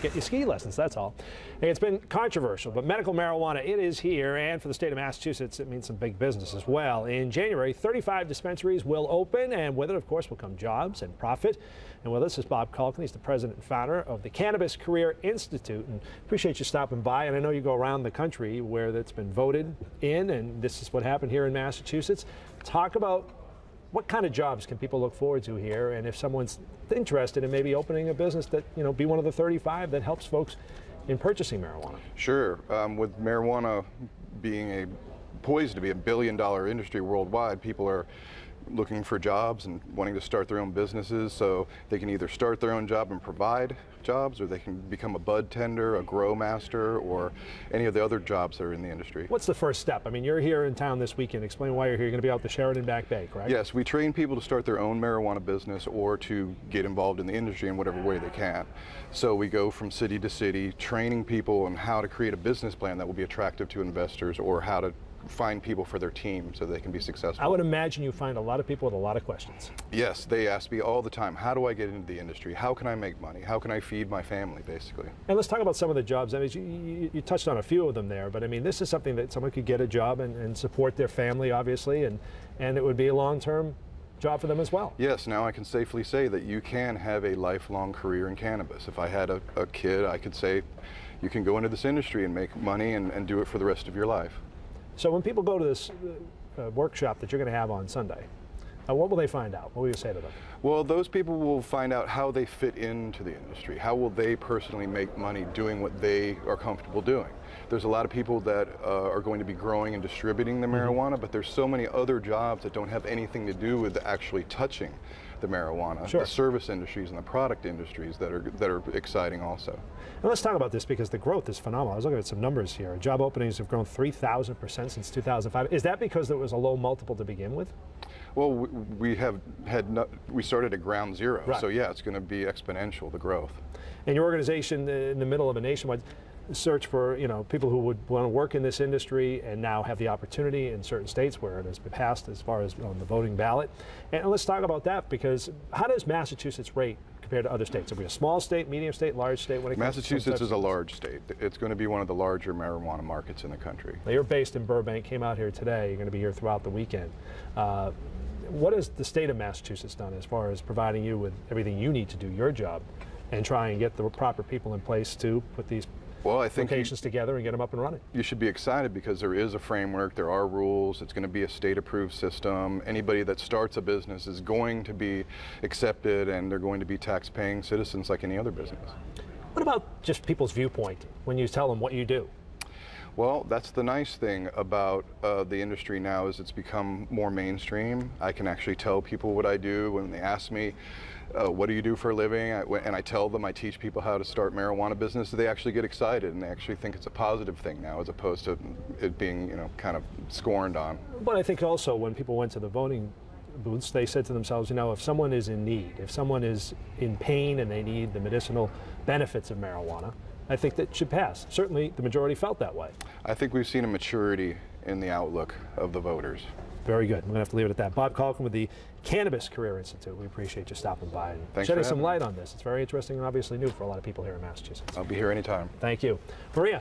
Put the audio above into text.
Get your ski lessons, that's all. Hey, it's been controversial, but medical marijuana, it is here, and for the state of Massachusetts, it means some big business as well. In January, 35 dispensaries will open, and with it, of course, will come jobs and profit. And with us is Bob Culkin. He's the president and founder of the Cannabis Career Institute, and appreciate you stopping by. And I know you go around the country where that's been voted in, and this is what happened here in Massachusetts. Talk about what kind of jobs can people look forward to here, and if someone's interested in maybe opening a business that, be one of the 35 that helps folks in purchasing marijuana. Sure. With marijuana being poised to be $1 billion industry worldwide, people are looking for jobs and wanting to start their own businesses, so they can either start their own job and provide jobs, or they can become a bud tender, a grow master, or any of the other jobs that are in the industry. What's the first step? I mean, you're here in town this weekend. Explain why you're here. You're going to be out the Sheridan Back Bay, correct? Yes, we train people to start their own marijuana business or to get involved in the industry in whatever way they can. So we go from city to city, training people on how to create a business plan that will be attractive to investors, or how to find people for their team so they can be successful. I would imagine you find a lot of people with a lot of questions. Yes, they ask me all the time, how do I get into the industry? How can I make money? How can I feed my family, basically? And let's talk about some of the jobs. I mean, you touched on a few of them there, but I mean, this is something that someone could get a job and support their family, obviously, and it would be a long-term job for them as well. Yes, now I can safely say that you can have a lifelong career in cannabis. If I had a kid, I could say, you can go into this industry and make money and do it for the rest of your life. So when people go to this workshop that you're going to have on Sunday, what will they find out? What will you say to them? Well, those people will find out how they fit into the industry. How will they personally make money doing what they are comfortable doing? There's a lot of people that are going to be growing and distributing the marijuana, but there's so many other jobs that don't have anything to do with actually touching the marijuana. Sure. The service industries and the product industries that are exciting also. And let's talk about this, because the growth is phenomenal. I was looking at some numbers here. Job openings have grown 3,000% since 2005. Is that because there was a low multiple to begin with? Well, we started at ground zero, right. So yeah, it's going to be exponential, the growth. And your organization, in the middle of a nationwide search for people who would want to work in this industry and now have the opportunity in certain states where it has been passed as far as on the voting ballot. And let's talk about that, because how does Massachusetts rate compared to other states? Are we a small state, medium state, large state? When it comes Massachusetts is a large state. It's going to be one of the larger marijuana markets in the country. Now, you're based in Burbank, came out here today. You're going to be here throughout the weekend. What has the state of Massachusetts done as far as providing you with everything you need to do your job and try and get the proper people in place to put these locations together and get them up and running? You should be excited, because there is a framework, there are rules, it's going to be a state-approved system. Anybody that starts a business is going to be accepted, and they're going to be tax-paying citizens like any other business. What about just people's viewpoint when you tell them what you do? Well, that's the nice thing about the industry now, is it's become more mainstream. I can actually tell people what I do when they ask me, what do you do for a living? And I tell them I teach people how to start marijuana business. They actually get excited, and they actually think it's a positive thing now, as opposed to it being, kind of scorned on. But I think also when people went to the voting booths, they said to themselves, if someone is in need, if someone is in pain and they need the medicinal benefits of marijuana, I think that should pass. Certainly the majority felt that way. I think we've seen a maturity in the outlook of the voters. Very good. I'm going to have to leave it at that. Bob Culkin with the Cannabis Career Institute. We appreciate you stopping by and shedding some light on this. It's very interesting and obviously new for a lot of people here in Massachusetts. I'll be here anytime. Thank you. Maria.